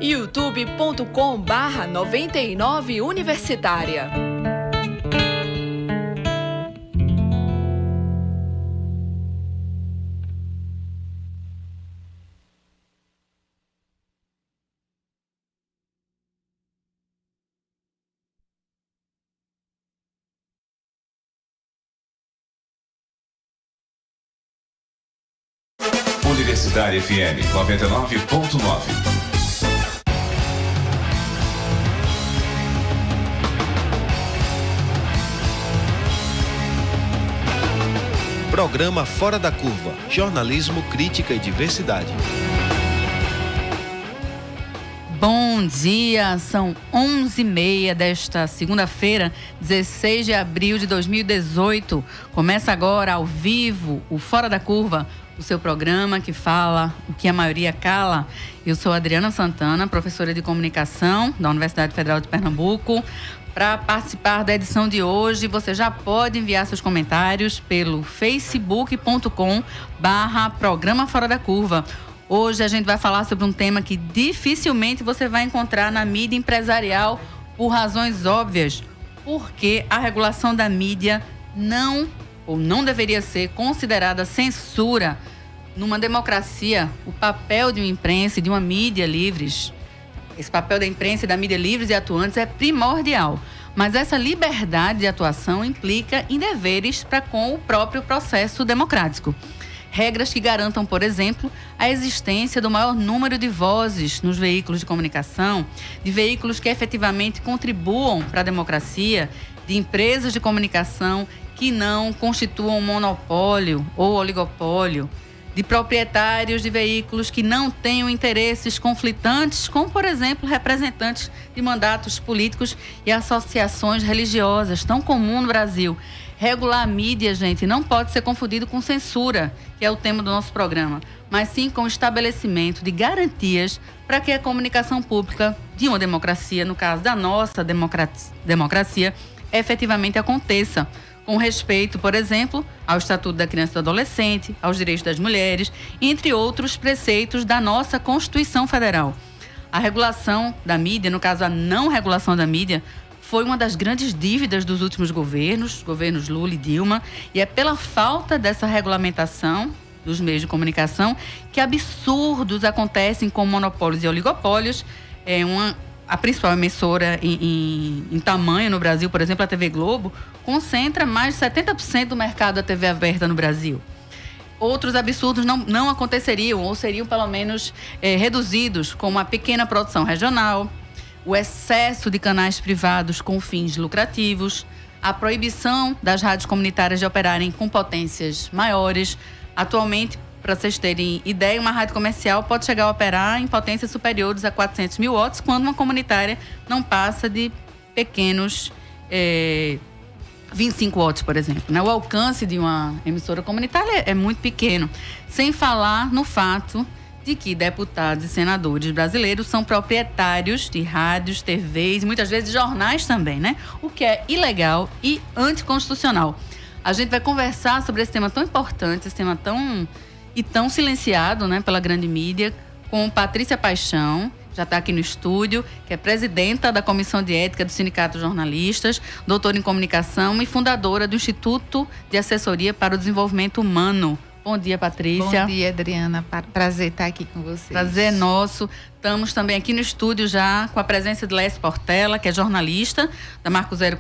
youtube.com/99 Universitária. Universitária FM 99.9. Programa Fora da Curva, jornalismo, crítica e diversidade. Bom dia, são 11h30 desta segunda-feira, 16 de abril de 2018. Começa agora ao vivo o Fora da Curva, o seu programa que fala o que a maioria cala. Eu sou Adriana Santana, professora de comunicação da Universidade Federal de Pernambuco. Para participar da edição de hoje, você já pode enviar seus comentários pelo facebook.com/programa Fora da Curva. Hoje a gente vai falar sobre um tema que dificilmente você vai encontrar na mídia empresarial por razões óbvias. Porque a regulação da mídia não deveria ser considerada censura. Numa democracia, o papel de uma imprensa e de uma mídia livres, esse papel da imprensa e da mídia livres e atuantes é primordial. Mas essa liberdade de atuação implica em deveres para com o próprio processo democrático. Regras que garantam, por exemplo, a existência do maior número de vozes nos veículos de comunicação, de veículos que efetivamente contribuam para a democracia, de empresas de comunicação que não constituam um monopólio ou oligopólio, de proprietários de veículos que não tenham interesses conflitantes, como, por exemplo, representantes de mandatos políticos e associações religiosas, tão comum no Brasil. Regular a mídia, gente, não pode ser confundido com censura, que é o tema do nosso programa, mas sim com o estabelecimento de garantias para que a comunicação pública de uma democracia, no caso da nossa democracia, efetivamente aconteça, com respeito, por exemplo, ao Estatuto da Criança e do Adolescente, aos direitos das mulheres, entre outros preceitos da nossa Constituição Federal. A regulação da mídia, no caso a não regulação da mídia, foi uma das grandes dívidas dos últimos governos Lula e Dilma, e é pela falta dessa regulamentação dos meios de comunicação que absurdos acontecem com monopólios e oligopólios. A principal emissora em tamanho no Brasil, por exemplo, a TV Globo, concentra mais de 70% do mercado da TV aberta no Brasil. Outros absurdos não aconteceriam, ou seriam pelo menos reduzidos, como a pequena produção regional, o excesso de canais privados com fins lucrativos, a proibição das rádios comunitárias de operarem com potências maiores. Atualmente, para vocês terem ideia, uma rádio comercial pode chegar a operar em potências superiores a 400 mil watts, quando uma comunitária não passa de pequenos 25 watts, por exemplo. O alcance de uma emissora comunitária é muito pequeno. Sem falar no fato de que deputados e senadores brasileiros são proprietários de rádios, TVs e muitas vezes jornais também, né? O que é ilegal e anticonstitucional. A gente vai conversar sobre esse tema tão importante, esse tema tão silenciado, né, pela grande mídia, com Patrícia Paixão, já está aqui no estúdio, que é presidenta da Comissão de Ética do Sindicato de Jornalistas, doutora em comunicação e fundadora do Instituto de Assessoria para o Desenvolvimento Humano. Bom dia, Patrícia. Bom dia, Adriana. Prazer estar aqui com vocês. Prazer é nosso. Estamos também aqui no estúdio já com a presença de Lécio Portela, que é jornalista da Marco Zero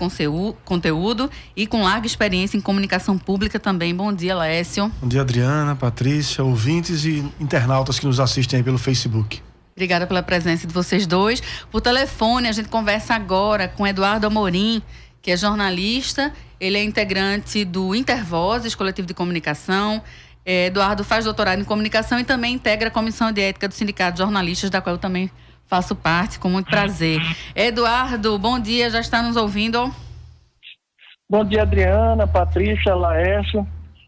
Conteúdo e com larga experiência em comunicação pública também. Bom dia, Lécio. Bom dia, Adriana, Patrícia, ouvintes e internautas que nos assistem aí pelo Facebook. Obrigada pela presença de vocês dois. Por telefone, a gente conversa agora com Eduardo Amorim, que é jornalista. Ele é integrante do Intervozes, coletivo de comunicação. Eduardo faz doutorado em comunicação e também integra a Comissão de Ética do Sindicato de Jornalistas, da qual eu também faço parte, com muito prazer. Eduardo, bom dia, já está nos ouvindo? Bom dia, Adriana, Patrícia, Laércio.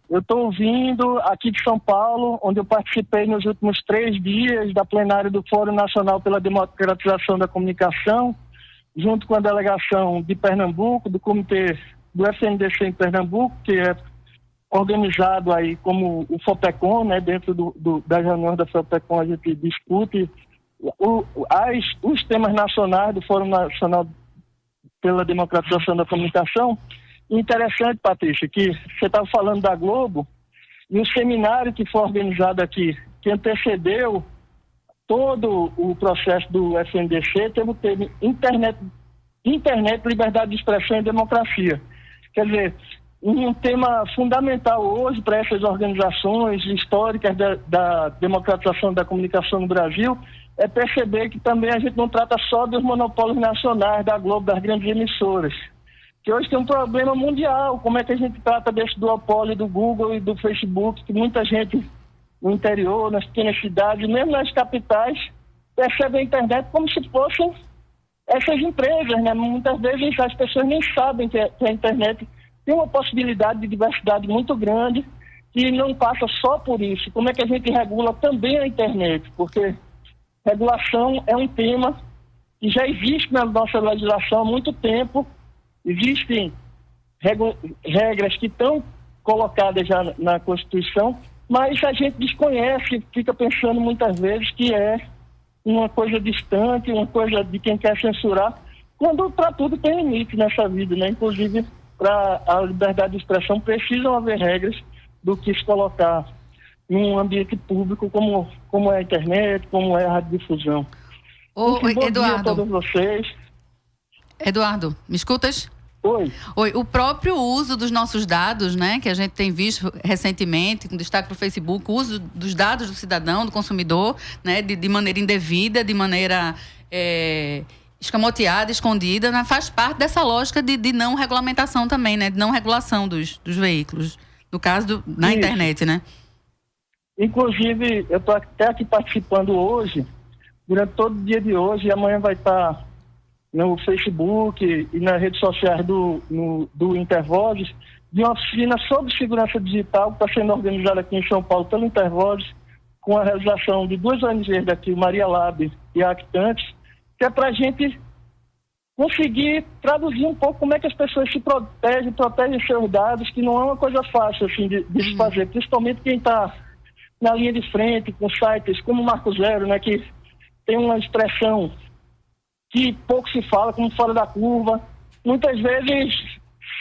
Eu estou ouvindo aqui de São Paulo, onde eu participei nos últimos 3 dias da plenária do Fórum Nacional pela Democratização da Comunicação, junto com a delegação de Pernambuco, do comitê do FNDC em Pernambuco, que é organizado aí como o FOPECOM, né? Dentro das reuniões da FOPECOM a gente discute os temas nacionais do Fórum Nacional pela Democratização da Comunicação. Interessante, Patrícia, que você estava falando da Globo, e o seminário que foi organizado aqui, que antecedeu todo o processo do FNDC, teve o tema Internet, Liberdade de Expressão e Democracia. Quer dizer, um tema fundamental hoje para essas organizações históricas da democratização da comunicação no Brasil é perceber que também a gente não trata só dos monopólios nacionais, da Globo, das grandes emissoras. Que hoje tem um problema mundial, como é que a gente trata desse duopólio do Google e do Facebook, que muita gente no interior, nas pequenas cidades, mesmo nas capitais, percebe a internet como se fossem essas empresas, né? Muitas vezes as pessoas nem sabem que a internet tem uma possibilidade de diversidade muito grande e não passa só por isso. Como é que a gente regula também a internet? Porque regulação é um tema que já existe na nossa legislação há muito tempo. Existem regras que estão colocadas já na Constituição, mas a gente desconhece, fica pensando muitas vezes que é uma coisa distante, uma coisa de quem quer censurar, quando para tudo tem limite nessa vida, né? Inclusive para a liberdade de expressão precisam haver regras do que se colocar em um ambiente público como é a internet, como é a radiodifusão. Oi, Bom Eduardo. dia a todos vocês. Eduardo, me escutas? Oi. O próprio uso dos nossos dados, né, que a gente tem visto recentemente, com destaque para o Facebook, o uso dos dados do cidadão, do consumidor, né, de maneira indevida, de maneira escamoteada, escondida, né, faz parte dessa lógica de não regulamentação também, né, de não regulação dos veículos, no caso na Isso. internet, né? Inclusive, eu estou até aqui participando hoje, durante todo o dia de hoje, e amanhã vai estar no Facebook e nas redes sociais do Intervozes, de uma oficina sobre segurança digital que está sendo organizada aqui em São Paulo pelo Intervozes, com a realização de duas ONGs daqui, o Maria Lab e a Actantes, que é para a gente conseguir traduzir um pouco como é que as pessoas se protegem seus dados, que não é uma coisa fácil assim, de se fazer, principalmente quem está na linha de frente, com sites como o Marco Zero, né, que tem uma expressão que pouco se fala, como fora da curva. Muitas vezes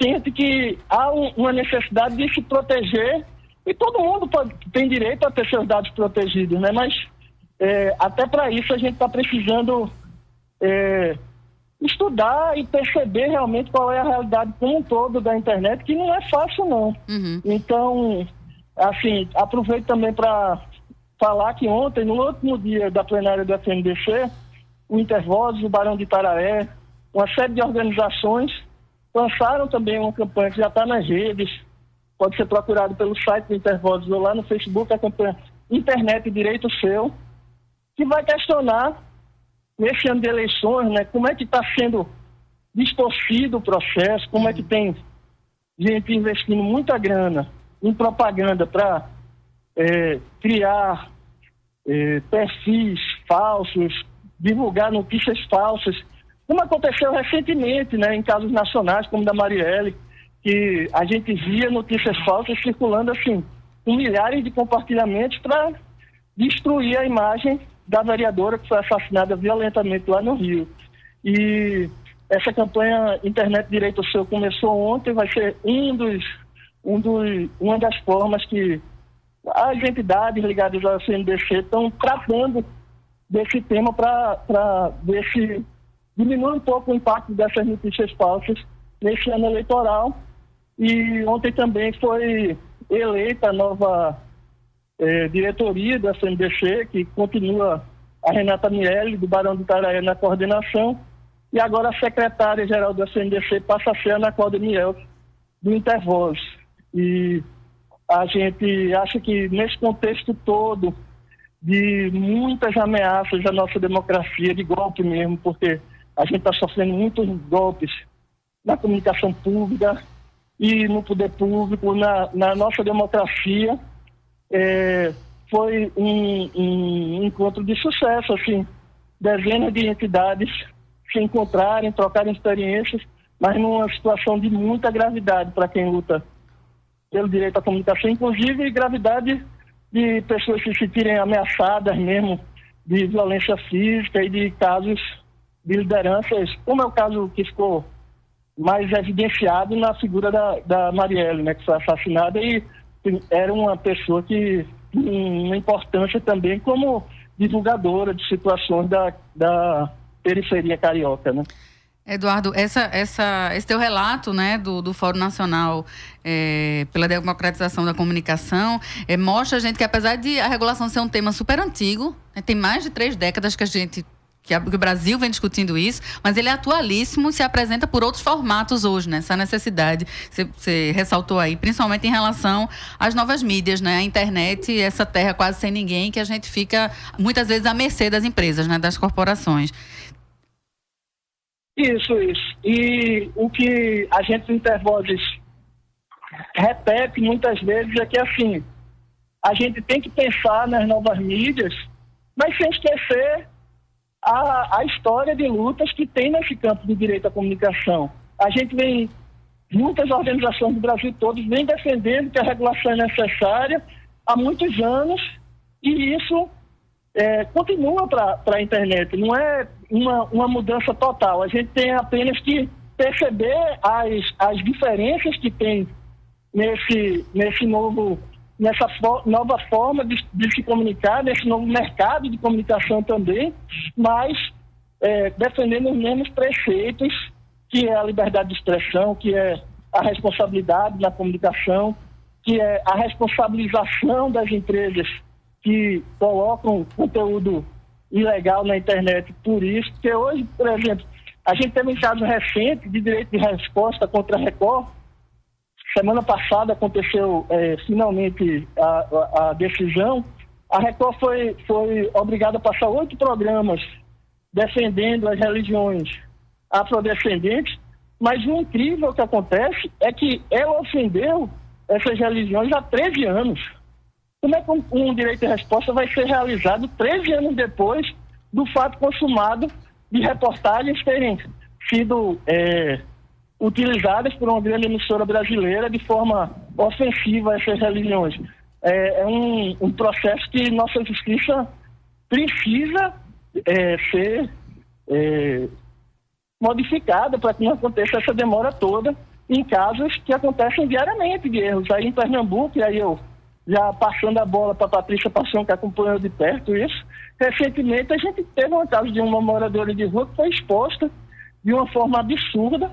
sente que há uma necessidade de se proteger, e todo mundo tem direito a ter seus dados protegidos, né? Mas até para isso a gente está precisando estudar e perceber realmente qual é a realidade como um todo da internet, que não é fácil não. Uhum. Então, assim, aproveito também para falar que ontem, no último dia da plenária do FNDC, o Intervozes, o Barão de Itararé, uma série de organizações lançaram também uma campanha que já está nas redes, pode ser procurado pelo site do Intervozes ou lá no Facebook, a campanha Internet Direito Seu, que vai questionar, nesse ano de eleições, né, como é que está sendo distorcido o processo, como é que tem gente investindo muita grana em propaganda para criar perfis falsos, divulgar notícias falsas, como aconteceu recentemente, né, em casos nacionais, como da Marielle, que a gente via notícias falsas circulando assim, com milhares de compartilhamentos para destruir a imagem da vereadora que foi assassinada violentamente lá no Rio. E essa campanha Internet Direito Seu começou ontem, vai ser uma das formas que as entidades ligadas ao CNDC estão tratando desse tema para ver se diminui um pouco o impacto dessas notícias falsas nesse ano eleitoral. E ontem também foi eleita a nova diretoria da CNDC, que continua a Renata Miele, do Barão do Itararé, na coordenação, e agora a secretária-geral da CNDC passa a ser a Ana Cláudia Miel, do Intervozes. E a gente acha que nesse contexto todo de muitas ameaças à nossa democracia, de golpe mesmo, porque a gente está sofrendo muitos golpes na comunicação pública e no poder público, na nossa democracia. Foi um encontro de sucesso, assim, dezenas de entidades se encontrarem, trocarem experiências, mas numa situação de muita gravidade para quem luta pelo direito à comunicação, inclusive gravidade de pessoas se sentirem ameaçadas mesmo de violência física e de casos de lideranças, como é o caso que ficou mais evidenciado na figura da Marielle, né, que foi assassinada, e era uma pessoa que tinha uma importância também como divulgadora de situações da periferia carioca, né? Eduardo, esse teu relato, né, do Fórum Nacional pela Democratização da Comunicação mostra a gente que, apesar de a regulação ser um tema super antigo, né, tem mais de 3 décadas que o Brasil vem discutindo isso, mas ele é atualíssimo e se apresenta por outros formatos hoje, né? Essa necessidade, você ressaltou aí, principalmente em relação às novas mídias, né? A internet, essa terra quase sem ninguém, que a gente fica muitas vezes à mercê das empresas, né? Das corporações. Isso. E o que a gente no Intervozes repete muitas vezes é que, assim, a gente tem que pensar nas novas mídias, mas sem esquecer a história de lutas que tem nesse campo do direito à comunicação. A gente vem, muitas organizações do Brasil todo, vem defendendo que a regulação é necessária há muitos anos, e isso continua para a internet. Não é uma mudança total. A gente tem apenas que perceber as diferenças que tem nessa nova forma de se comunicar, nesse novo mercado de comunicação também, mas defendendo os mesmos preceitos, que é a liberdade de expressão, que é a responsabilidade na comunicação, que é a responsabilização das empresas que colocam conteúdo ilegal na internet por isso. Porque hoje, por exemplo, a gente teve um caso recente de direito de resposta contra a Record. Semana passada aconteceu finalmente a decisão. A Record foi obrigada a passar 8 programas defendendo as religiões afrodescendentes, mas o incrível que acontece é que ela ofendeu essas religiões há 13 anos. Como é que um direito de resposta vai ser realizado 13 anos depois do fato consumado de reportagens terem sido utilizadas por uma grande emissora brasileira de forma ofensiva a essas religiões? É um processo que nossa justiça precisa ser modificada para que não aconteça essa demora toda em casos que acontecem diariamente de erros. Aí em Pernambuco, e aí eu já passando a bola para a Patrícia Paixão, que acompanhou de perto isso, recentemente a gente teve um caso de uma moradora de rua que foi exposta de uma forma absurda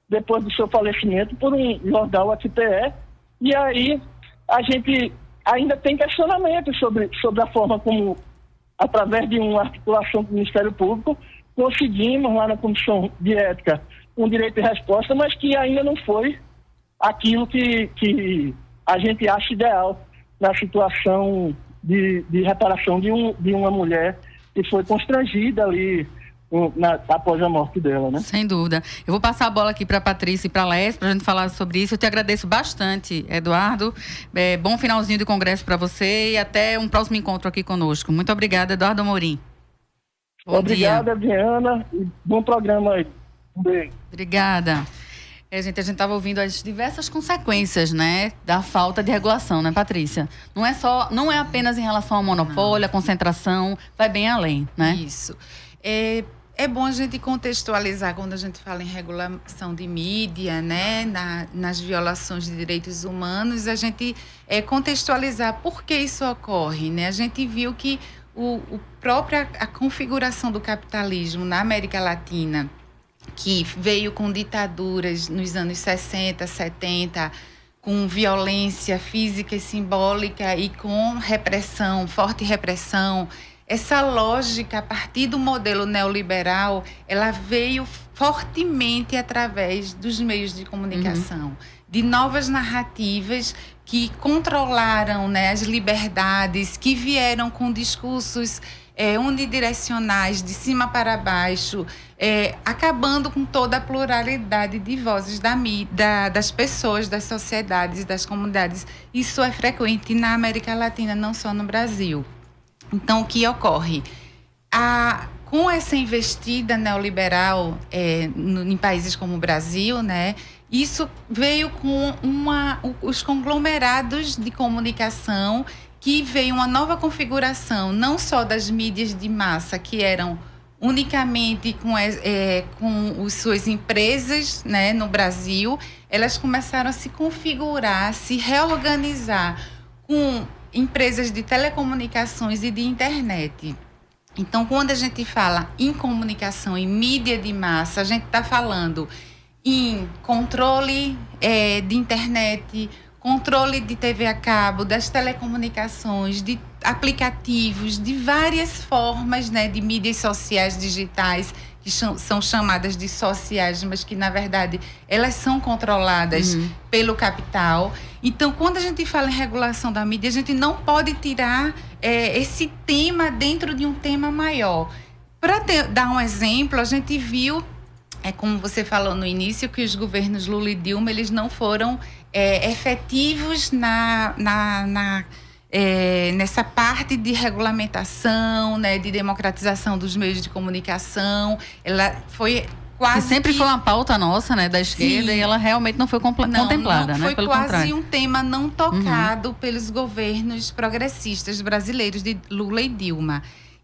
depois do seu falecimento por um jornal ATPE, e aí a gente ainda tem questionamento sobre a forma como, através de uma articulação com o Ministério Público, conseguimos lá na Comissão de Ética um direito de resposta, mas que ainda não foi aquilo que a gente acha ideal na situação de reparação de uma mulher que foi constrangida ali após a morte dela, né? Sem dúvida. Eu vou passar a bola aqui para a Patrícia e para a Laércio para a gente falar sobre isso. Eu te agradeço bastante, Eduardo. Bom finalzinho de congresso para você e até um próximo encontro aqui conosco. Muito obrigada, Eduardo Amorim. Obrigada, Diana. E bom programa aí. Um beijo. Obrigada. A gente estava ouvindo as diversas consequências, né, da falta de regulação, né, Patrícia? Não é apenas em relação ao monopólio, à concentração, vai bem além, né? Isso. É bom a gente contextualizar quando a gente fala em regulação de mídia, né, nas violações de direitos humanos, a gente contextualizar por que isso ocorre, né? A gente viu que a configuração do capitalismo na América Latina, que veio com ditaduras nos anos 60, 70, com violência física e simbólica e com repressão, forte repressão. Essa lógica, a partir do modelo neoliberal, ela veio fortemente através dos meios de comunicação, de novas narrativas que controlaram, né, as liberdades, que vieram com discursos unidirecionais, de cima para baixo, acabando com toda a pluralidade de vozes das pessoas, das sociedades, das comunidades. Isso é frequente na América Latina, não só no Brasil. Então, o que ocorre? Com essa investida neoliberal em países como o Brasil, né, isso veio com os conglomerados de comunicação que veio uma nova configuração, não só das mídias de massa, que eram unicamente com as suas empresas, né, no Brasil, elas começaram a se configurar, a se reorganizar com empresas de telecomunicações e de internet. Então, quando a gente fala em comunicação, em mídia de massa, a gente está falando em controle de internet, controle de TV a cabo, das telecomunicações, de aplicativos, de várias formas, né, de mídias sociais digitais, que são chamadas de sociais, mas que, na verdade, elas são controladas pelo capital. Então, quando a gente fala em regulação da mídia, a gente não pode tirar esse tema dentro de um tema maior. Para dar um exemplo, a gente viu, como você falou no início, que os governos Lula e Dilma, eles não foram efetivos nessa parte de regulamentação, né, de democratização dos meios de comunicação. Ela foi quase... Que sempre foi uma pauta nossa, né, da esquerda, e ela realmente não foi contemplada, né? Foi pelo quase contrário. Um tema não tocado pelos governos progressistas brasileiros de Lula e Dilma.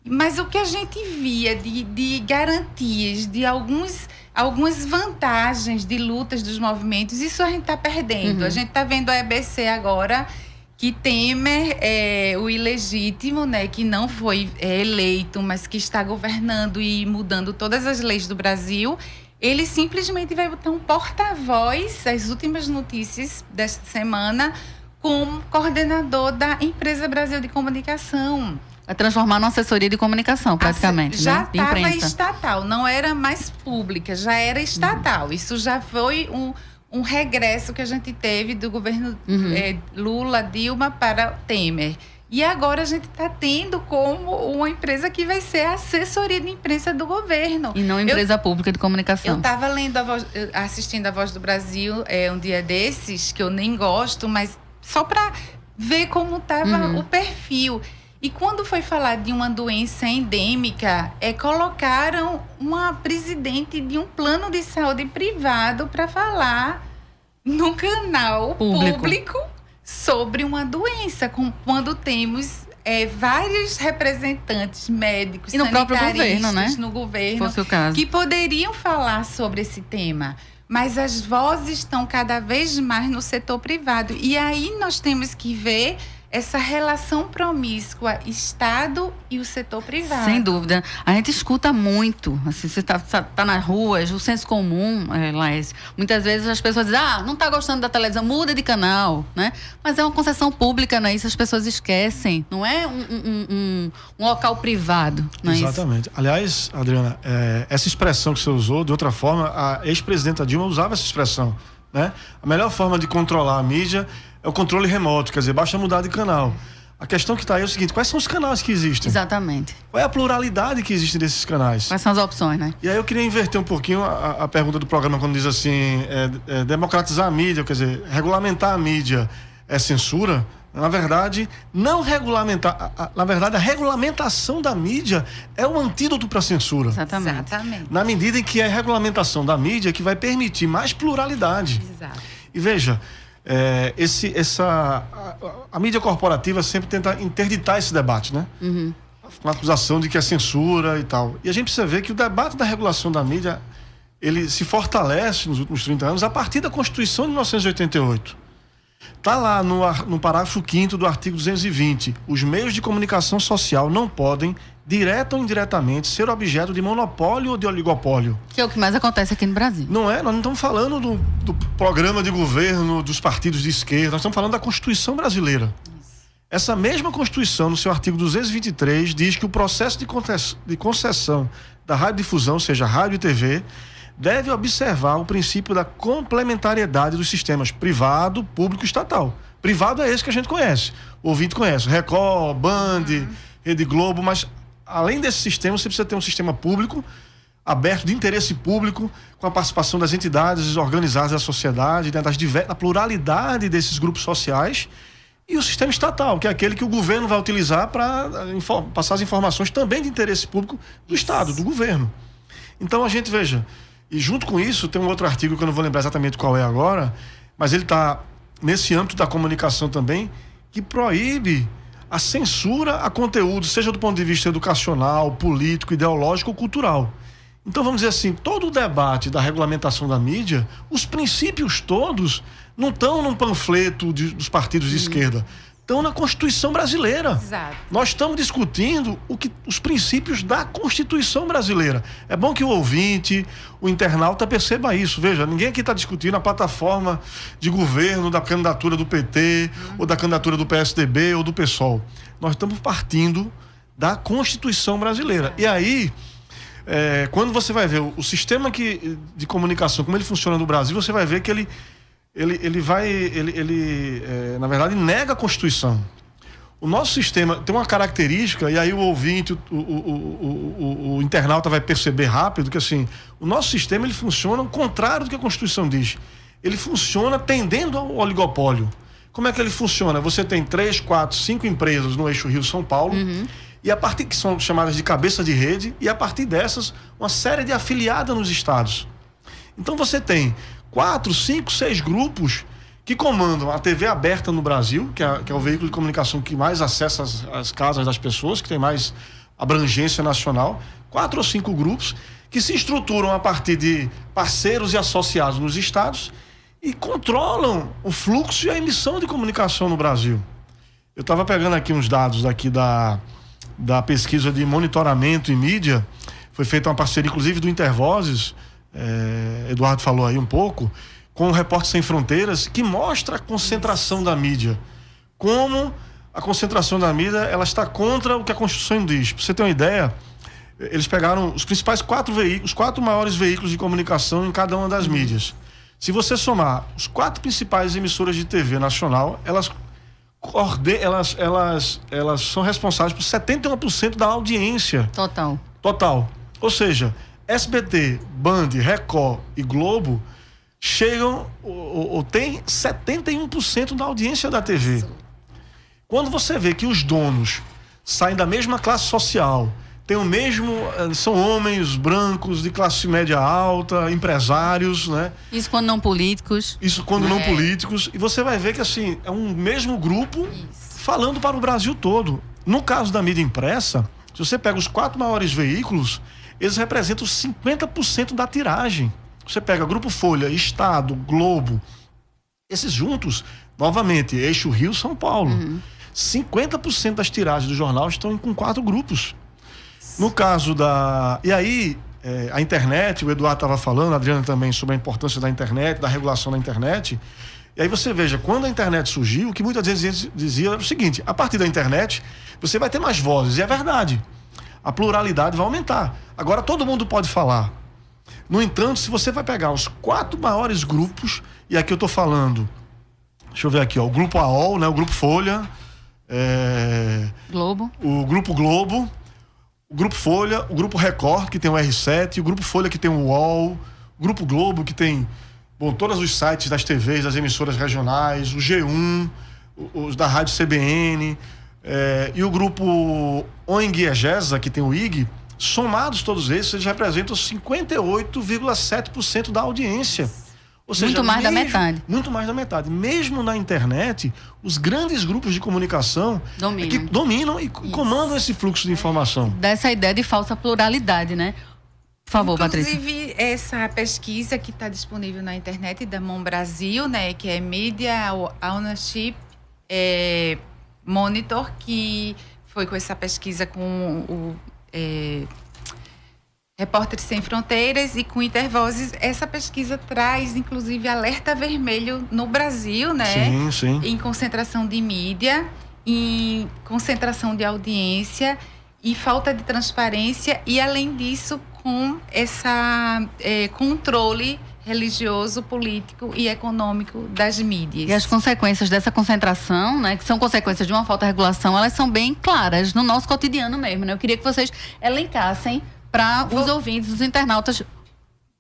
Mas o que a gente via de garantias, de algumas vantagens de lutas dos movimentos, isso a gente está perdendo. A gente está vendo a EBC agora, que Temer, o ilegítimo, né, que não foi eleito, mas que está governando e mudando todas as leis do Brasil, ele simplesmente vai botar um porta-voz, as últimas notícias desta semana, como coordenador da Empresa Brasil de Comunicação. Vai transformar numa assessoria de comunicação, praticamente, já né? estava estatal, não era mais pública, já era estatal. Isso já foi um regresso que a gente teve do governo Lula, Dilma para Temer. E agora a gente está tendo como uma empresa que vai ser a assessoria de imprensa do governo. E não empresa pública de comunicação. Eu estava assistindo a Voz do Brasil um dia desses, que eu nem gosto, mas só para ver como estava o perfil. E quando foi falar de uma doença endêmica, colocaram uma presidente de um plano de saúde privado para falar no canal público sobre uma doença, quando temos vários representantes médicos, e no próprio governo, né? No governo, fosse o caso, que poderiam falar sobre esse tema. Mas as vozes estão cada vez mais no setor privado. E aí nós temos que ver essa relação promíscua, Estado e o setor privado. Sem dúvida. A gente escuta muito, assim, você tá nas ruas, o senso comum, Laércio, muitas vezes as pessoas dizem, não está gostando da televisão, muda de canal, né? Mas é uma concessão pública, né? Isso as pessoas esquecem, não é um local privado, não é Exatamente. Isso? Aliás, Adriana, essa expressão que você usou, de outra forma, a ex-presidenta Dilma usava essa expressão, né? A melhor forma de controlar a mídia é o controle remoto, quer dizer, basta mudar de canal. A questão que está aí é o seguinte, quais são os canais que existem? Exatamente. Qual é a pluralidade que existe desses canais? Quais são as opções, né? E aí eu queria inverter um pouquinho a pergunta do programa quando diz assim, democratizar a mídia, quer dizer, regulamentar a mídia é censura? Na verdade, não regulamentar, na verdade a regulamentação da mídia é o antídoto para a censura. Exatamente. Na medida em que é a regulamentação da mídia que vai permitir mais pluralidade. Exato. E veja, a mídia corporativa sempre tenta interditar esse debate, né? Com a acusação de que é censura e tal. E a gente precisa ver que o debate da regulação da mídia, ele se fortalece nos últimos 30 anos a partir da Constituição de 1988. Está lá no parágrafo 5º do artigo 220. Os meios de comunicação social não podem, direta ou indiretamente, ser objeto de monopólio ou de oligopólio. Que é o que mais acontece aqui no Brasil. Não é? Nós não estamos falando do programa de governo dos partidos de esquerda, nós estamos falando da Constituição brasileira. Essa mesma Constituição, no seu artigo 223, diz que o processo de concessão da radiodifusão, ou seja, rádio e TV, deve observar o princípio da complementariedade dos sistemas privado, público e estatal. Privado é esse que a gente conhece, o ouvinte conhece, Record, Band, Rede Globo, mas além desse sistema, você precisa ter um sistema público, aberto, de interesse público, com a participação das entidades organizadas da sociedade, né, da pluralidade desses grupos sociais, e o sistema estatal, que é aquele que o governo vai utilizar para passar as informações também de interesse público do Estado, do governo. Então a gente, veja, e junto com isso tem um outro artigo que eu não vou lembrar exatamente qual é agora, mas ele está nesse âmbito da comunicação também, que proíbe a censura a conteúdo, seja do ponto de vista educacional, político, ideológico ou cultural. Então, vamos dizer assim, todo o debate da regulamentação da mídia, os princípios todos não estão num panfleto dos partidos de esquerda, estão na Constituição brasileira. Exato. Nós estamos discutindo os princípios da Constituição brasileira. É bom que o ouvinte, o internauta perceba isso. Veja, ninguém aqui está discutindo a plataforma de governo da candidatura do PT, ou da candidatura do PSDB ou do PSOL. Nós estamos partindo da Constituição brasileira. E aí, quando você vai ver o sistema de comunicação, como ele funciona no Brasil, você vai ver que ele na verdade, nega a Constituição. O nosso sistema tem uma característica, e aí o ouvinte, o internauta vai perceber rápido que, assim, o nosso sistema ele funciona ao contrário do que a Constituição diz. Ele funciona tendendo ao oligopólio. Como é que ele funciona? Você tem 3, 4, 5 empresas no eixo Rio-São Paulo, e a partir que são chamadas de cabeça de rede, e a partir dessas, uma série de afiliadas nos estados. Então você tem 4, 5, 6 grupos que comandam a TV aberta no Brasil, que é o veículo de comunicação que mais acessa as casas das pessoas, que tem mais abrangência nacional. 4 ou 5 grupos que se estruturam a partir de parceiros e associados nos estados e controlam o fluxo e a emissão de comunicação no Brasil. Eu estava pegando aqui uns dados daqui da pesquisa de monitoramento em mídia. Foi feita uma parceria, inclusive, do Intervozes, Eduardo falou aí um pouco, com o Repórter Sem Fronteiras, que mostra a concentração da mídia. Como a concentração da mídia ela está contra o que a Constituição diz. Para você ter uma ideia, eles pegaram os principais 4 veículos, os 4 maiores veículos de comunicação em cada uma das mídias. Se você somar os 4 principais emissoras de TV nacional, elas são responsáveis por 71% da audiência. Total. Ou seja, SBT, Band, Record e Globo chegam ou tem 71% da audiência da TV. Quando você vê que os donos saem da mesma classe social, tem o mesmo, são homens brancos de classe média alta, empresários, né? Isso quando não políticos. Não políticos. E você vai ver que, assim, é um mesmo grupo falando para o Brasil todo. No caso da mídia impressa, se você pega os 4 maiores veículos, eles representam 50% da tiragem. Você pega Grupo Folha, Estado, Globo, esses juntos, novamente, eixo Rio-São Paulo. 50% das tiragens do jornal estão com 4 grupos. No caso E aí, a internet, o Eduardo estava falando, a Adriana também, sobre a importância da internet, da regulação da internet. E aí você veja, quando a internet surgiu, o que muitas vezes dizia era o seguinte: a partir da internet, você vai ter mais vozes. E é verdade. A pluralidade vai aumentar. Agora todo mundo pode falar. No entanto, se você vai pegar os 4 maiores grupos, e aqui eu estou falando, deixa eu ver aqui, ó, o Grupo AOL, né, o Grupo Folha, Globo. O Grupo Globo, o Grupo Folha, o Grupo Record, que tem o R7, o Grupo Folha, que tem o UOL, o Grupo Globo, que tem todos os sites das TVs, das emissoras regionais, o G1, os da Rádio CBN, e o Grupo ONG e EGESA, que tem o IG, somados todos esses, eles representam 58,7% da audiência. Ou seja, muito mais da metade. Muito mais da metade. Mesmo na internet, os grandes grupos de comunicação dominam e comandam esse fluxo de informação. Dá essa ideia de falsa pluralidade, né? Por favor, Patrícia. Inclusive, essa pesquisa que está disponível na internet da MON Brasil, né, que é Media Ownership Monitor, que foi com essa pesquisa com o Repórter Sem Fronteiras e com Intervozes. Essa pesquisa traz, inclusive, alerta vermelho no Brasil, né? Sim. Em concentração de mídia, em concentração de audiência e falta de transparência, e, além disso, com essa controle religioso, político e econômico das mídias. E as consequências dessa concentração, né, que são consequências de uma falta de regulação, elas são bem claras no nosso cotidiano mesmo, né? Eu queria que vocês elencassem para os ouvintes, os internautas,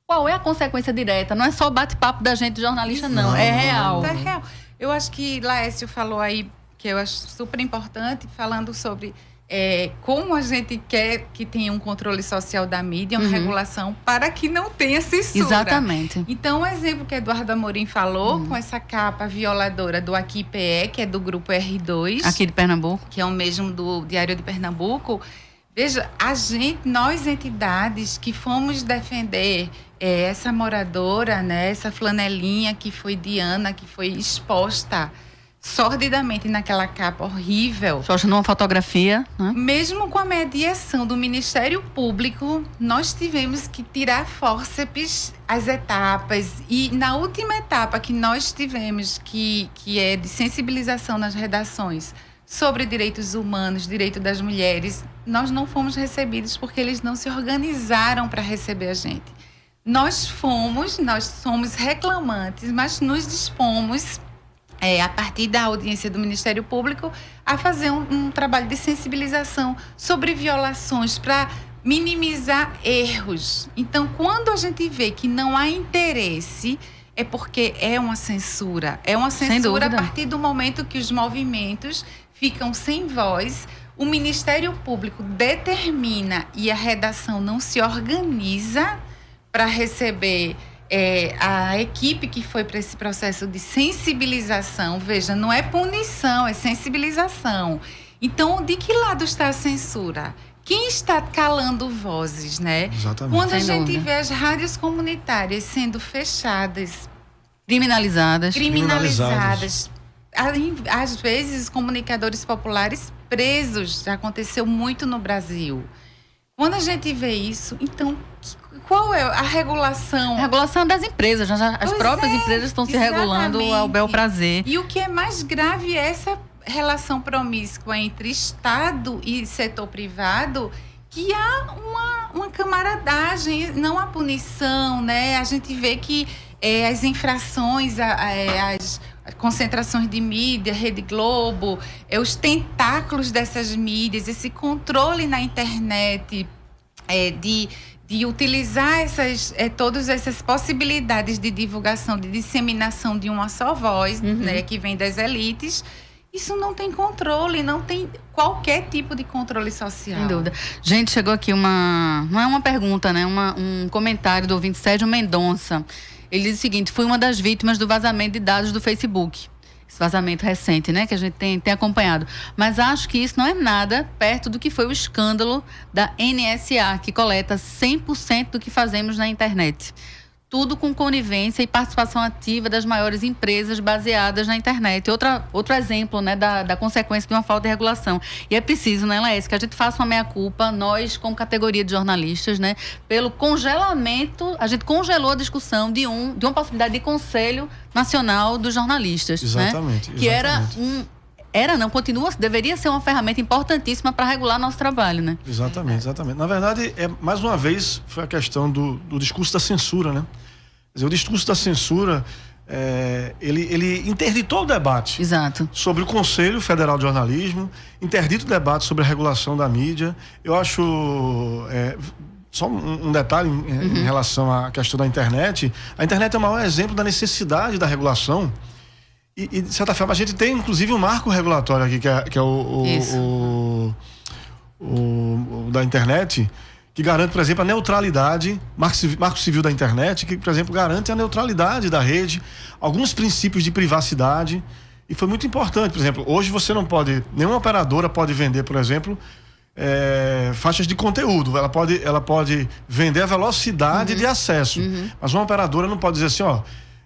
qual é a consequência direta. Não é só bate-papo da gente jornalista, não. É real. É real. Eu acho que Laércio falou aí, que eu acho super importante, falando sobre como a gente quer que tenha um controle social da mídia, uma regulação para que não tenha censura. Exatamente. Então, o exemplo que Eduardo Amorim falou, com essa capa violadora do Aqui PE, que é do grupo R2. Aqui de Pernambuco. Que é o mesmo do Diário de Pernambuco. Veja, nós entidades que fomos defender essa moradora, né, essa flanelinha que foi Diana, que foi exposta sordidamente naquela capa horrível. Só numa fotografia, né? Mesmo com a mediação do Ministério Público, nós tivemos que tirar fórceps as etapas. E na última etapa que nós tivemos, que é de sensibilização nas redações sobre direitos humanos, direito das mulheres, nós não fomos recebidos porque eles não se organizaram para receber a gente. Nós somos reclamantes, mas nos dispomos, a partir da audiência do Ministério Público, a fazer um trabalho de sensibilização sobre violações para minimizar erros. Então, quando a gente vê que não há interesse, é porque é uma censura. É uma censura a partir do momento que os movimentos ficam sem voz, o Ministério Público determina e a redação não se organiza para receber a equipe que foi para esse processo de sensibilização. Veja, não é punição, é sensibilização. Então, de que lado está a censura? Quem está calando vozes, né? Exatamente. Quando a gente vê as rádios comunitárias sendo fechadas, criminalizadas. Às vezes, os comunicadores populares presos, já aconteceu muito no Brasil. Quando a gente vê isso, então, qual é a regulação? A regulação das empresas. As próprias empresas estão se regulando ao bel prazer. E o que é mais grave é essa relação promíscua entre Estado e setor privado, que há uma camaradagem, não há punição, né? A gente vê que as infrações, as concentrações de mídia, Rede Globo, os tentáculos dessas mídias, esse controle na internet, de utilizar todas essas possibilidades de divulgação, de disseminação de uma só voz, né, que vem das elites. Isso não tem controle, não tem qualquer tipo de controle social. Sem dúvida. Gente, chegou aqui não é uma pergunta, né? Um comentário do ouvinte Sérgio Mendonça. Ele diz o seguinte: fui uma das vítimas do vazamento de dados do Facebook. Esse vazamento recente, né? Que a gente tem acompanhado. Mas acho que isso não é nada perto do que foi o escândalo da NSA, que coleta 100% do que fazemos na internet. Tudo com conivência e participação ativa das maiores empresas baseadas na internet. Outro exemplo, né, da consequência de uma falta de regulação. E é preciso, né, Laércio, que a gente faça uma meia-culpa, nós, como categoria de jornalistas, né, pelo congelamento, a gente congelou a discussão de uma possibilidade de Conselho Nacional dos Jornalistas. Exatamente. Né, que continua, deveria ser uma ferramenta importantíssima para regular nosso trabalho, né? Exatamente. Na verdade, mais uma vez, foi a questão do discurso da censura, né? Quer dizer, o discurso da censura, ele interditou o debate. Exato. Sobre o Conselho Federal de Jornalismo, interdita o debate sobre a regulação da mídia. Eu acho, só um detalhe em relação à questão da internet. A internet é o maior exemplo da necessidade da regulação. E, de certa forma, a gente tem, inclusive, um marco regulatório aqui, que é o da internet, que garante, por exemplo, a neutralidade, marco civil da internet, que, por exemplo, garante a neutralidade da rede, alguns princípios de privacidade, e foi muito importante. Por exemplo, hoje você não pode, nenhuma operadora pode vender, por exemplo, faixas de conteúdo. Ela pode vender a velocidade de acesso, mas uma operadora não pode dizer assim,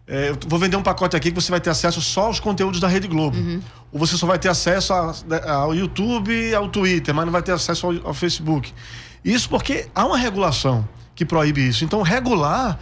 eu vou vender um pacote aqui que você vai ter acesso só aos conteúdos da Rede Globo. Ou você só vai ter acesso ao YouTube e ao Twitter, mas não vai ter acesso ao Facebook. Isso porque há uma regulação que proíbe isso. Então, regular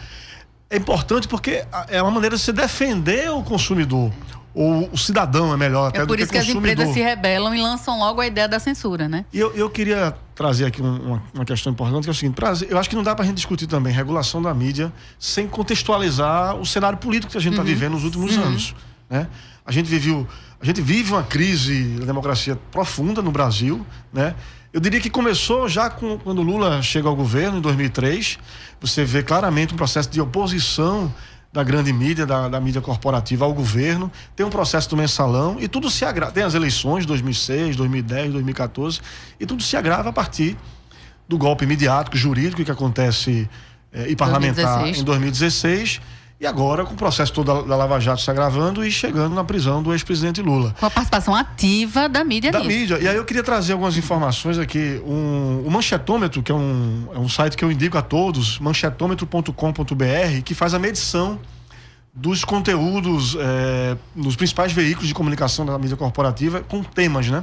é importante porque é uma maneira de você defender o consumidor. Ou o cidadão, é melhor até do que o consumidor. É por isso que as empresas se rebelam e lançam logo a ideia da censura, né? E eu queria trazer aqui uma questão importante, que é o seguinte: eu acho que não dá pra gente discutir também regulação da mídia sem contextualizar o cenário político que a gente está vivendo nos últimos anos, né? A gente vive uma crise da democracia profunda no Brasil, né? Eu diria que começou já quando Lula chega ao governo, em 2003. Você vê claramente um processo de oposição da grande mídia, da mídia corporativa ao governo, tem um processo do mensalão e tudo se agrava. Tem as eleições de 2006, 2010, 2014 e tudo se agrava a partir do golpe midiático, jurídico que acontece e parlamentar 2016. Em 2016 e agora com o processo todo da Lava Jato se agravando e chegando na prisão do ex-presidente Lula. Com a participação ativa da mídia nisso. Mídia. E aí eu queria trazer algumas informações aqui. O Manchetômetro, que é um site que eu indico a todos, manchetômetro.com.br, que faz a medição dos conteúdos nos principais veículos de comunicação da mídia corporativa com temas, né?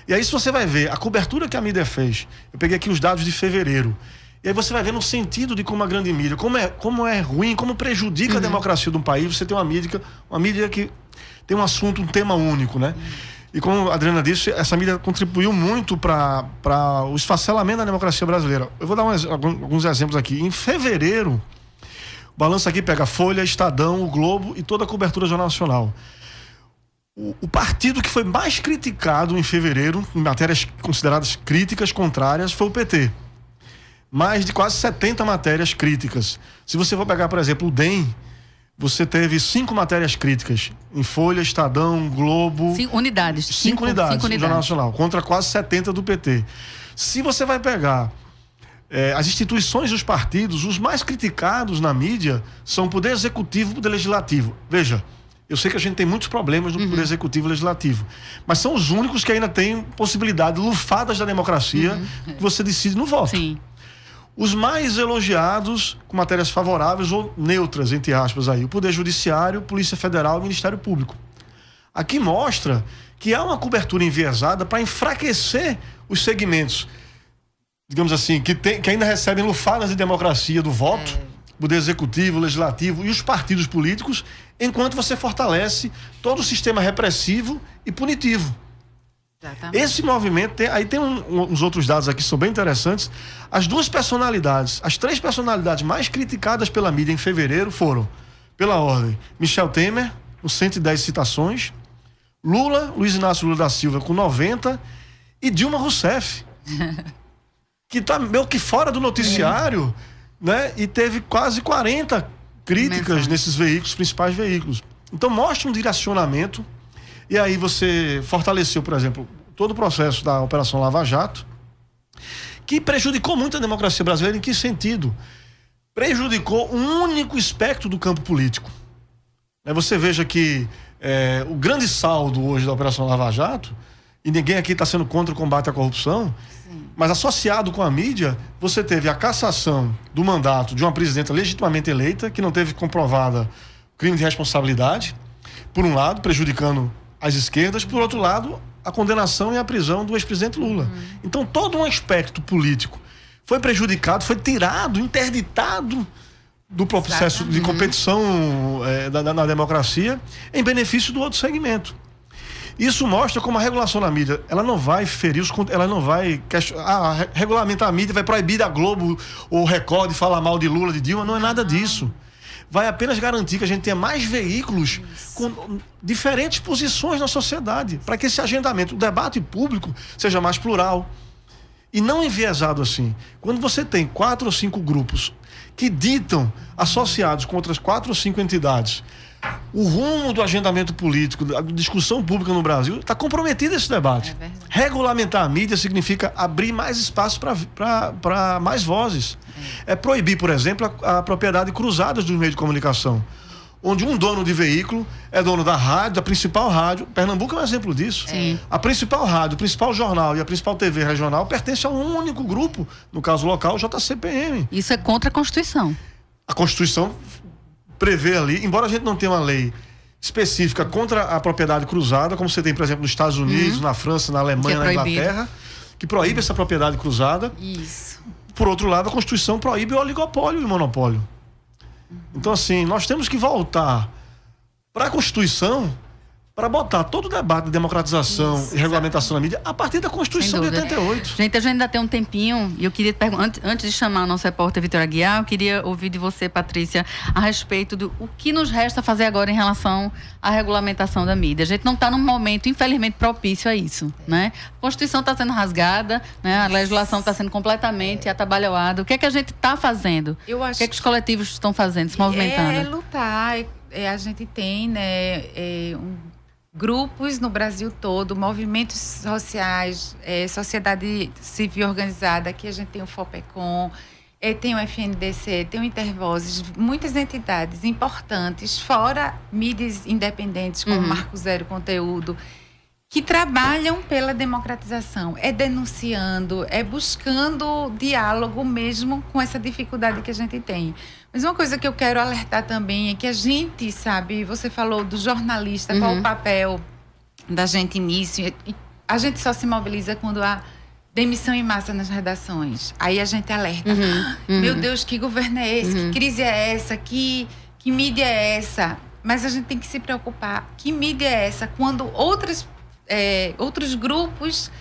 E aí se você vai ver a cobertura que a mídia fez, eu peguei aqui os dados de fevereiro, e aí você vai ver no sentido de como a grande mídia, como é ruim, como prejudica a democracia de um país, você tem uma mídia que tem um assunto, um tema único, né? E como a Adriana disse, essa mídia contribuiu muito para o esfacelamento da democracia brasileira. Eu vou dar alguns exemplos aqui. Em fevereiro, o balanço aqui pega a Folha, Estadão, o Globo e toda a cobertura jornal nacional. O partido que foi mais criticado em fevereiro, em matérias consideradas críticas, contrárias, foi o PT. Mais de quase 70 matérias críticas. Se você for pegar, por exemplo, o DEM, você teve 5 matérias críticas em Folha, Estadão, Globo. 5 unidades. 5 unidades no Jornal Nacional, contra quase 70 do PT. Se você vai pegar as instituições dos partidos, os mais criticados na mídia são o Poder Executivo e o Poder Legislativo. Veja, eu sei que a gente tem muitos problemas no Poder Executivo e Legislativo, mas são os únicos que ainda têm possibilidade, lufadas da democracia, que você decide no voto. Sim. Os mais elogiados, com matérias favoráveis ou neutras, entre aspas, aí, o Poder Judiciário, Polícia Federal e Ministério Público. Aqui mostra que há uma cobertura enviesada para enfraquecer os segmentos, digamos assim, que ainda recebem lufadas de democracia do voto, Poder Executivo, Legislativo e os partidos políticos, enquanto você fortalece todo o sistema repressivo e punitivo. Exatamente. Esse movimento, aí tem uns outros dados aqui que são bem interessantes. As 3 personalidades mais criticadas pela mídia em fevereiro foram, pela ordem, Michel Temer, com 110 citações, Luiz Inácio Lula da Silva, com 90, e Dilma Rousseff, que está meio que fora do noticiário, né? E teve quase 40 críticas nesses veículos, principais veículos. Então mostra um direcionamento. E aí você fortaleceu, por exemplo, todo o processo da Operação Lava Jato, que prejudicou muito a democracia brasileira. Em que sentido? Prejudicou um único espectro do campo político. Você veja que o grande saldo hoje da Operação Lava Jato, e ninguém aqui está sendo contra o combate à corrupção, mas associado com a mídia, você teve a cassação do mandato de uma presidenta legitimamente eleita, que não teve comprovada crime de responsabilidade, por um lado, prejudicando as esquerdas, por outro lado, a condenação e a prisão do ex-presidente Lula. Então, todo um aspecto político foi prejudicado, foi tirado, interditado do processo de competição na democracia em benefício do outro segmento. Isso mostra como a regulação da mídia, ela não vai ferir ela não vai regulamentar a mídia, vai proibir a Globo ou Record de falar mal de Lula, de Dilma, não é nada disso. Vai apenas garantir que a gente tenha mais veículos com diferentes posições na sociedade, para que esse agendamento, o debate público, seja mais plural e não enviesado assim. Quando você tem 4 ou 5 grupos que ditam, associados com outras 4 ou 5 entidades, o rumo do agendamento político, da discussão pública no Brasil, está comprometido esse debate. Regulamentar a mídia significa abrir mais espaço para mais vozes. É proibir, por exemplo, a propriedade cruzada dos meios de comunicação, onde um dono de veículo é dono da rádio, da principal rádio. Pernambuco é um exemplo disso. A principal rádio, o principal jornal e a principal TV regional pertencem a um único grupo, no caso local, o JCPM. Isso é contra a Constituição. A Constituição prevê ali, embora a gente não tenha uma lei específica contra a propriedade cruzada, como você tem, por exemplo, nos Estados Unidos, na França, na Alemanha, na Inglaterra, que proíbe essa propriedade cruzada. Isso. Por outro lado, a Constituição proíbe o oligopólio e o monopólio. Então, assim, nós temos que voltar para a Constituição para botar todo o debate de democratização e regulamentação da mídia a partir da Constituição de 88. Gente, a gente ainda tem um tempinho e eu queria te perguntar, antes de chamar o nosso repórter Vitor Aguiar, eu queria ouvir de você, Patrícia, a respeito do o que nos resta fazer agora em relação à regulamentação da mídia. A gente não está num momento, infelizmente, propício a isso, né? A Constituição está sendo rasgada, né? A legislação está sendo completamente atabalhoada. O que é que a gente está fazendo? Eu acho o que é que os coletivos estão fazendo, se movimentando? É lutar. A gente tem, né, grupos no Brasil todo, movimentos sociais, sociedade civil organizada, aqui a gente tem o FOPECOM, tem o FNDC, tem o Intervozes, muitas entidades importantes, fora mídias independentes, como Marco Zero Conteúdo, que trabalham pela democratização, denunciando, buscando diálogo mesmo com essa dificuldade que a gente tem. Mas uma coisa que eu quero alertar também é que a gente, sabe, você falou do jornalista, qual o papel da gente nisso, e a gente só se mobiliza quando há demissão em massa nas redações. Aí a gente alerta, meu Deus, que governo é esse? Que crise é essa? Que mídia é essa? Mas a gente tem que se preocupar, que mídia é essa? Quando outros grupos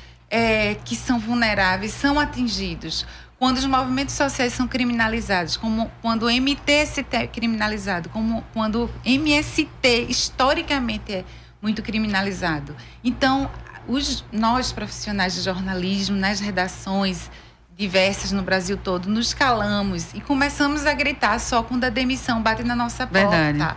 que são vulneráveis são atingidos, quando os movimentos sociais são criminalizados, como quando o MTST é criminalizado, como quando o MST historicamente é muito criminalizado. Então, nós profissionais de jornalismo, nas redações diversas no Brasil todo, nos calamos e começamos a gritar só quando a demissão bate na nossa porta. Verdade.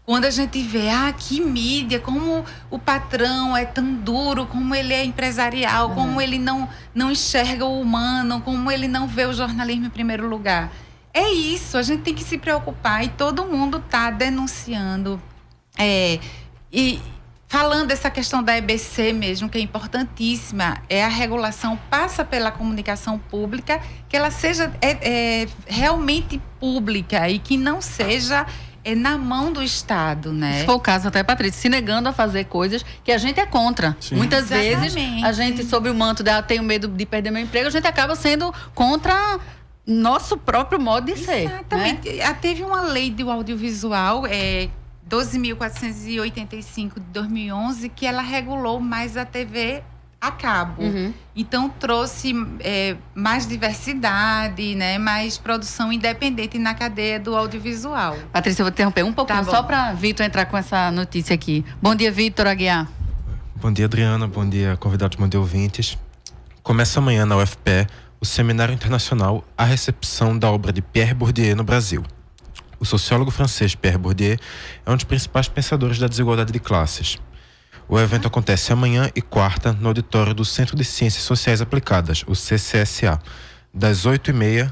Quando a gente vê, que mídia, como o patrão é tão duro, como ele é empresarial, como ele não enxerga o humano, como ele não vê o jornalismo em primeiro lugar. É isso, a gente tem que se preocupar e todo mundo está denunciando. E falando dessa questão da EBC mesmo, que é importantíssima, a regulação passa pela comunicação pública, que ela seja realmente pública e que não seja na mão do Estado, né? Se for o caso até, Patrícia, se negando a fazer coisas que a gente é contra. Sim. Muitas Exatamente. vezes, a gente, sob o manto de tenho medo de perder meu emprego, a gente acaba sendo contra nosso próprio modo de ser. Exatamente. Né? Teve uma lei do audiovisual, 12.485 de 2011, que ela regulou mais a TV a cabo. Então, trouxe mais diversidade, né? Mais produção independente na cadeia do audiovisual. Patrícia, eu vou interromper um pouquinho, só para Vitor entrar com essa notícia aqui. Bom dia, Vitor Aguiar. Bom dia, Adriana. Bom dia, convidados, bom dia, ouvintes. Começa amanhã na UFPE o Seminário Internacional A Recepção da Obra de Pierre Bourdieu no Brasil. O sociólogo francês Pierre Bourdieu é um dos principais pensadores da desigualdade de classes. O evento acontece amanhã e quarta no auditório do Centro de Ciências Sociais Aplicadas, o CCSA, das 8h30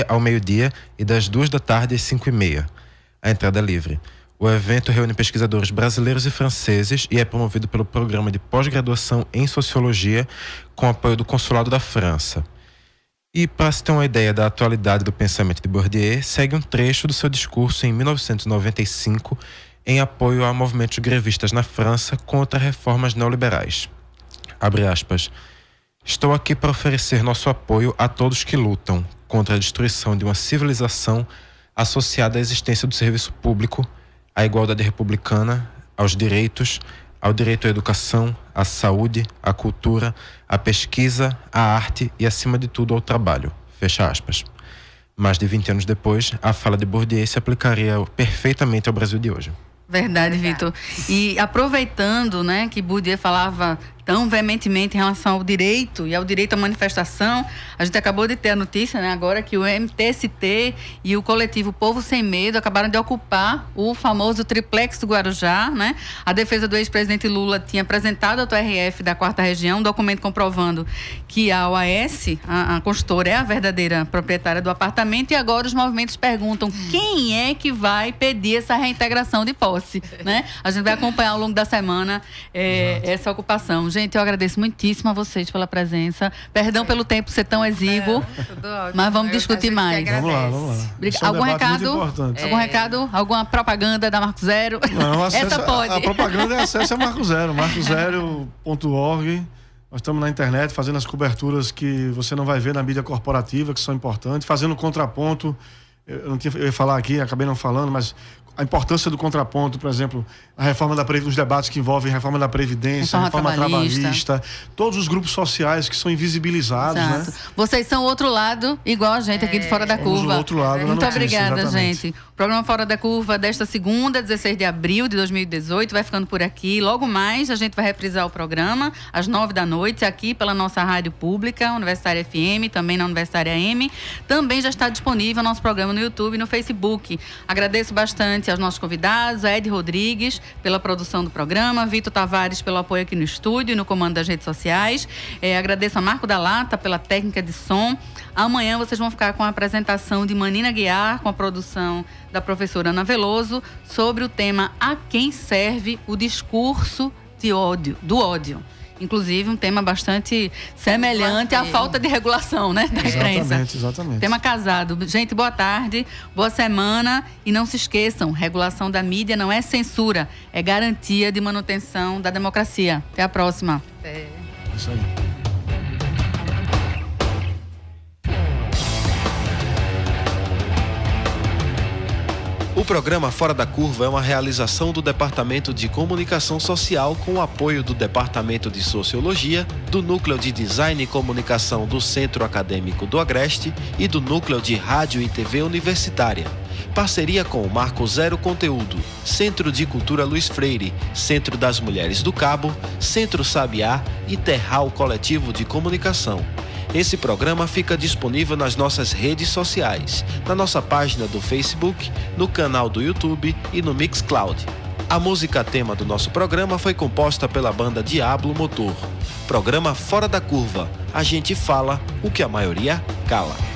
ao meio-dia e das 14h às 5h30. A entrada é livre. O evento reúne pesquisadores brasileiros e franceses e é promovido pelo Programa de Pós-Graduação em Sociologia, com apoio do Consulado da França. E, para se ter uma ideia da atualidade do pensamento de Bourdieu, segue um trecho do seu discurso em 1995, em apoio a movimentos grevistas na França contra reformas neoliberais. Abre aspas. Estou aqui para oferecer nosso apoio a todos que lutam contra a destruição de uma civilização associada à existência do serviço público, à igualdade republicana, aos direitos, ao direito à educação, à saúde, à cultura, à pesquisa, à arte e, acima de tudo, ao trabalho. Fecha aspas. Mais de 20 anos depois, a fala de Bourdieu se aplicaria perfeitamente ao Brasil de hoje. Verdade, Vitor. E aproveitando, né, que Bourdieu falava tão veementemente em relação ao direito e ao direito à manifestação, a gente acabou de ter a notícia, né, agora que o MTST e o coletivo Povo Sem Medo acabaram de ocupar o famoso triplex do Guarujá, né? A defesa do ex-presidente Lula tinha apresentado ao TRF da 4ª Região um documento comprovando que a OAS, a construtora, é a verdadeira proprietária do apartamento, e agora os movimentos perguntam quem é que vai pedir essa reintegração de posse, né? A gente vai acompanhar ao longo da semana essa ocupação. Gente, eu agradeço muitíssimo a vocês pela presença. Perdão pelo tempo ser tão exíguo, Tudo ótimo. mas vamos discutir mais. Vamos lá. Esse é um Algum debate muito recado? importante. Algum recado? Alguma propaganda da Marco Zero? Não, Essa pode. A propaganda é acesso a Marco Zero, marcozero.org. Nós estamos na internet fazendo as coberturas que você não vai ver na mídia corporativa, que são importantes, fazendo contraponto. Eu ia falar aqui, acabei não falando, mas a importância do contraponto, por exemplo, a reforma os debates que envolvem a reforma da Previdência, a reforma trabalhista, todos os grupos sociais que são invisibilizados, Exato. né? Vocês são o outro lado, igual a gente aqui de Fora da Somos Curva. o outro lado da Muito notícia, obrigada, exatamente. gente. O programa Fora da Curva desta segunda, 16 de abril de 2018, vai ficando por aqui. Logo mais, a gente vai reprisar o programa às 9 da noite, aqui pela nossa rádio pública, Universitária FM, também na Universitária AM. Também já está disponível o nosso programa no YouTube e no Facebook. Agradeço bastante aos nossos convidados, a Ed Rodrigues pela produção do programa, Vitor Tavares pelo apoio aqui no estúdio e no comando das redes sociais. Agradeço a Marco da Lata pela técnica de som. Amanhã vocês vão ficar com a apresentação de Manina Guiar, com a produção da professora Ana Veloso, sobre o tema A Quem Serve o Discurso do ódio. Inclusive, um tema bastante semelhante à falta de regulação, né, da imprensa. Exatamente. Tema casado. Gente, boa tarde, boa semana. E não se esqueçam, regulação da mídia não é censura, é garantia de manutenção da democracia. Até a próxima. Isso aí. O programa Fora da Curva é uma realização do Departamento de Comunicação Social com o apoio do Departamento de Sociologia, do Núcleo de Design e Comunicação do Centro Acadêmico do Agreste e do Núcleo de Rádio e TV Universitária. Parceria com o Marco Zero Conteúdo, Centro de Cultura Luiz Freire, Centro das Mulheres do Cabo, Centro Sabiá e Terral Coletivo de Comunicação. Esse programa fica disponível nas nossas redes sociais, na nossa página do Facebook, no canal do YouTube e no Mixcloud. A música tema do nosso programa foi composta pela banda Diablo Motor. Programa Fora da Curva. A gente fala o que a maioria cala.